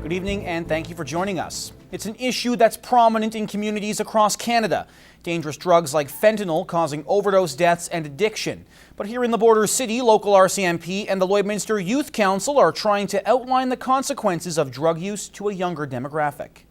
Good evening and thank you for joining us. It's an issue that's prominent in communities across Canada. Dangerous drugs like fentanyl causing overdose deaths and addiction. But here in the border city, local RCMP and the Lloydminster Youth Council are trying to outline the consequences of drug use to a younger demographic.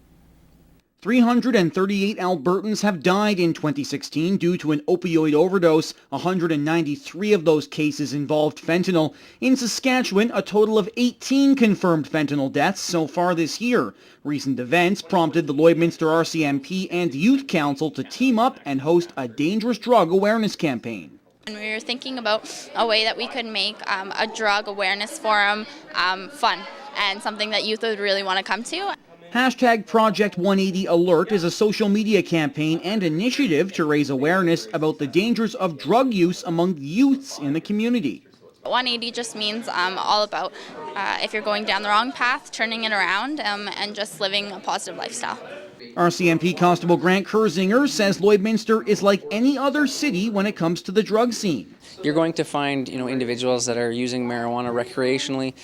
338 Albertans have died in 2016 due to an opioid overdose. 193 of those cases involved fentanyl. In Saskatchewan, a total of 18 confirmed fentanyl deaths so far this year. Recent events prompted the Lloydminster RCMP and Youth Council to team up and host a dangerous drug awareness campaign. And we were thinking about a way that we could make a drug awareness forum fun and something that youth would really want to come to. Hashtag Project 180 Alert is a social media campaign and initiative to raise awareness about the dangers of drug use among youths in the community. 180 just means all about if you're going down the wrong path, turning it around and just living a positive lifestyle. RCMP Constable Grant Kurzinger says Lloydminster is like any other city when it comes to the drug scene. You're going to find, individuals that are using marijuana recreationally.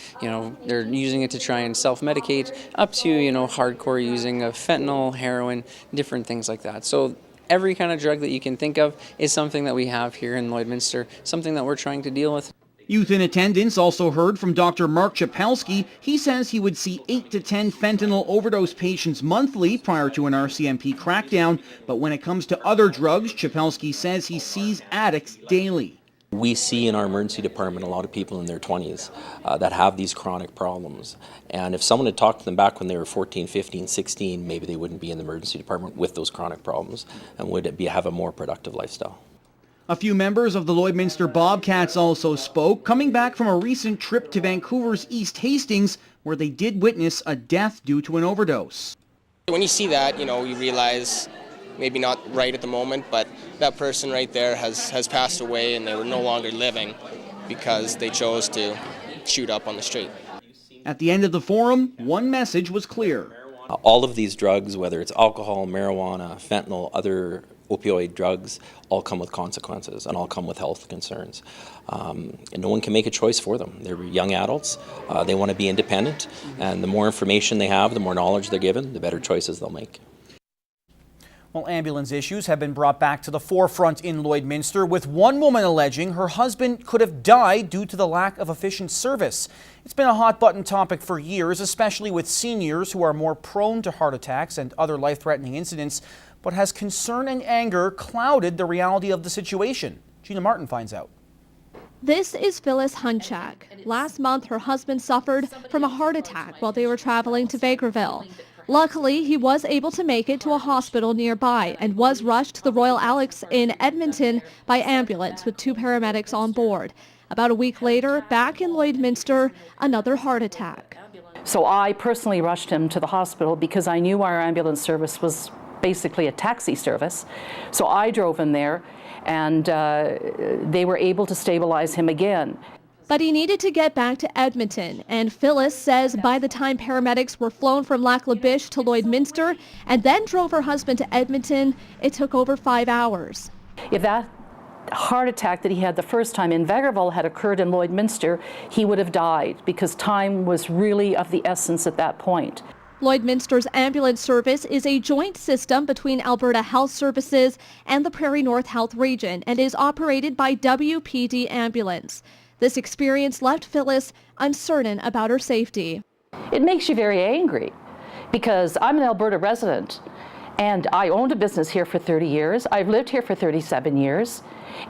They're using it to try and self-medicate, up to, hardcore using of fentanyl, heroin, different things like that. So every kind of drug that you can think of is something that we have here in Lloydminster, something that we're trying to deal with. Youth in attendance also heard from Dr. Mark Chapelski. He says he would see 8 to 10 fentanyl overdose patients monthly prior to an RCMP crackdown. But when it comes to other drugs, Chapelski says he sees addicts daily. We see in our emergency department a lot of people in their 20s that have these chronic problems. And if someone had talked to them back when they were 14, 15, 16, maybe they wouldn't be in the emergency department with those chronic problems and would have a more productive lifestyle. A few members of the Lloydminster Bobcats also spoke, coming back from a recent trip to Vancouver's East Hastings, where they did witness a death due to an overdose. When you see that, you realize maybe not right at the moment, but that person right there has passed away and they were no longer living because they chose to shoot up on the street. At the end of the forum, one message was clear. All of these drugs, whether it's alcohol, marijuana, fentanyl, other opioid drugs, all come with consequences and all come with health concerns. And no one can make a choice for them. They're young adults. They want to be independent, and the more information they have, the more knowledge they're given, the better choices they'll make. Well, ambulance issues have been brought back to the forefront in Lloydminster, with one woman alleging her husband could have died due to the lack of efficient service. It's been a hot-button topic for years, especially with seniors who are more prone to heart attacks and other life-threatening incidents. But has concern and anger clouded the reality of the situation? Gina Martin finds out. This is Phyllis Hunchak. Last month, her husband suffered from a heart attack while they were traveling to Vegreville. Luckily, he was able to make it to a hospital nearby and was rushed to the Royal Alex in Edmonton by ambulance with 2 paramedics on board. About a week later, back in Lloydminster, another heart attack. So I personally rushed him to the hospital because I knew our ambulance service was basically a taxi service. So I drove him there, and they were able to stabilize him again. But he needed to get back to Edmonton, and Phyllis says by the time paramedics were flown from Lac La Biche to Lloydminster and then drove her husband to Edmonton, it took over 5 hours. If that heart attack that he had the first time in Vegreville had occurred in Lloydminster, he would have died because time was really of the essence at that point. Lloydminster's ambulance service is a joint system between Alberta Health Services and the Prairie North Health Region and is operated by WPD Ambulance. This experience left Phyllis uncertain about her safety. It makes you very angry because I'm an Alberta resident and I owned a business here for 30 years. I've lived here for 37 years,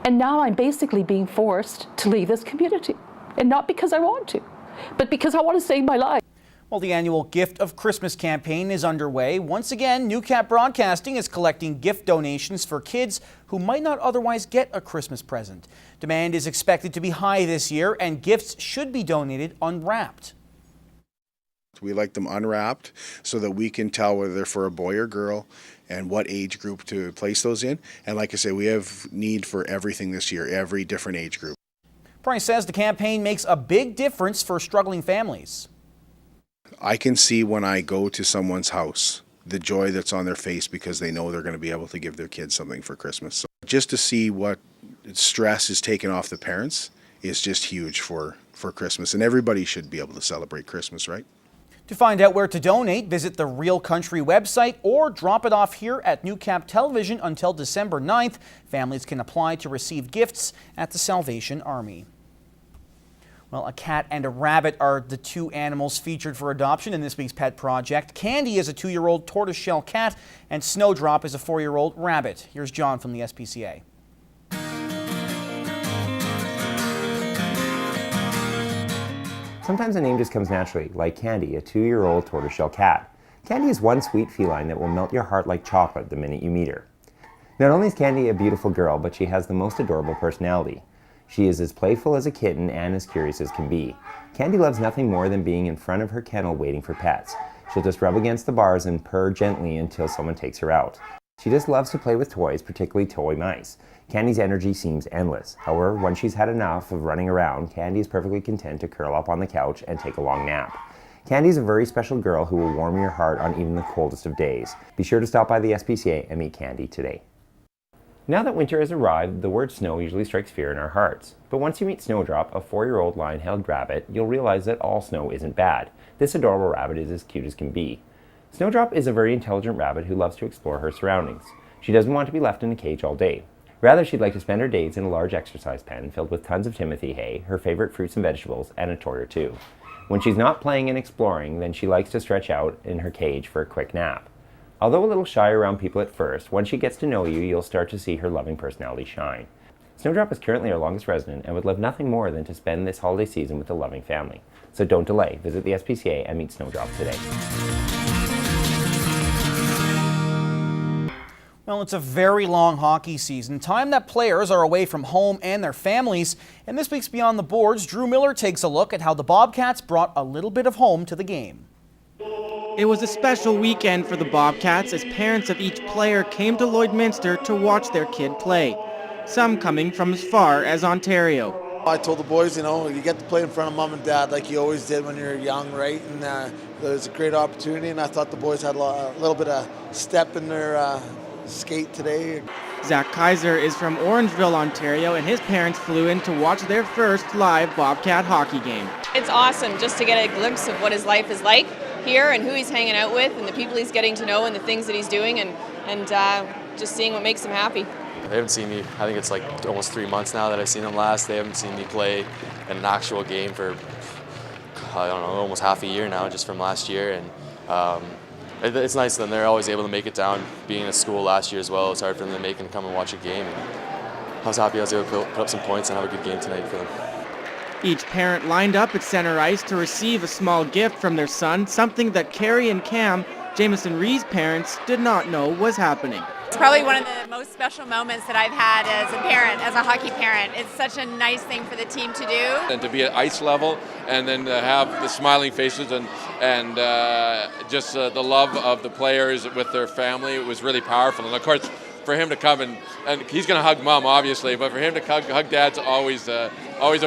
and now I'm basically being forced to leave this community. And not because I want to, but because I want to save my life. Well, the annual Gift of Christmas campaign is underway. Once again, Newcap Broadcasting is collecting gift donations for kids who might not otherwise get a Christmas present. Demand is expected to be high this year, and gifts should be donated unwrapped. We like them unwrapped so that we can tell whether they're for a boy or girl and what age group to place those in. And like I say, we have need for everything this year, every different age group. Price says the campaign makes a big difference for struggling families. I can see when I go to someone's house the joy that's on their face because they know they're going to be able to give their kids something for Christmas. So just to see what stress is taken off the parents is just huge for Christmas, and everybody should be able to celebrate Christmas, right? To find out where to donate, visit the Real Country website or drop it off here at Newcap Television until December 9th. Families can apply to receive gifts at the Salvation Army. Well, a cat and a rabbit are the two animals featured for adoption in this week's Pet Project. Candy is a 2-year-old tortoiseshell cat, and Snowdrop is a 4-year-old rabbit. Here's John from the SPCA. Sometimes a name just comes naturally, like Candy, a 2-year-old tortoiseshell cat. Candy is one sweet feline that will melt your heart like chocolate the minute you meet her. Not only is Candy a beautiful girl, but she has the most adorable personality. She is as playful as a kitten and as curious as can be. Candy loves nothing more than being in front of her kennel waiting for pets. She'll just rub against the bars and purr gently until someone takes her out. She just loves to play with toys, particularly toy mice. Candy's energy seems endless. However, when she's had enough of running around, Candy is perfectly content to curl up on the couch and take a long nap. Candy's a very special girl who will warm your heart on even the coldest of days. Be sure to stop by the SPCA and meet Candy today. Now that winter has arrived, the word snow usually strikes fear in our hearts. But once you meet Snowdrop, a 4-year-old lion-tailed rabbit, you'll realize that all snow isn't bad. This adorable rabbit is as cute as can be. Snowdrop is a very intelligent rabbit who loves to explore her surroundings. She doesn't want to be left in a cage all day. Rather, she'd like to spend her days in a large exercise pen filled with tons of timothy hay, her favorite fruits and vegetables, and a toy or two. When she's not playing and exploring, then she likes to stretch out in her cage for a quick nap. Although a little shy around people at first, once she gets to know you, you'll start to see her loving personality shine. Snowdrop is currently our longest resident and would love nothing more than to spend this holiday season with a loving family. So don't delay. Visit the SPCA and meet Snowdrop today. Well, it's a very long hockey season, time that players are away from home and their families. In this week's Beyond the Boards, Drew Miller takes a look at how the Bobcats brought a little bit of home to the game. It was a special weekend for the Bobcats as parents of each player came to Lloydminster to watch their kid play, some coming from as far as Ontario. I told the boys, you get to play in front of mom and dad like you always did when you're young, right? And it was a great opportunity, and I thought the boys had a little bit of step in their skate today. Zach Kaiser is from Orangeville, Ontario, and his parents flew in to watch their first live Bobcat hockey game. It's awesome just to get a glimpse of what his life is like here and who he's hanging out with and the people he's getting to know and the things that he's doing and just seeing what makes him happy. They haven't seen me, I think it's like almost 3 months now that I've seen them last. They haven't seen me play in an actual game for, I don't know, almost half a year now, just from last year. And it's nice that they're always able to make it down. Being at school last year as well, it's hard for them to make and come and watch a game. And I was happy I was able to put up some points and have a good game tonight for them. Each parent lined up at center ice to receive a small gift from their son, something that Carrie and Cam, Jameson Ree's parents, did not know was happening. It's probably one of the most special moments that I've had as a parent, as a hockey parent. It's such a nice thing for the team to do. And to be at ice level and then to have the smiling faces and just the love of the players with their family, it was really powerful. And of course, for him to come and he's going to hug mom, obviously, but for him to hug dad's always a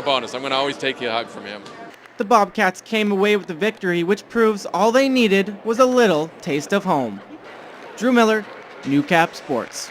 bonus. I'm going to always take a hug from him. The Bobcats came away with the victory, which proves all they needed was a little taste of home. Drew Miller, Newcap Sports.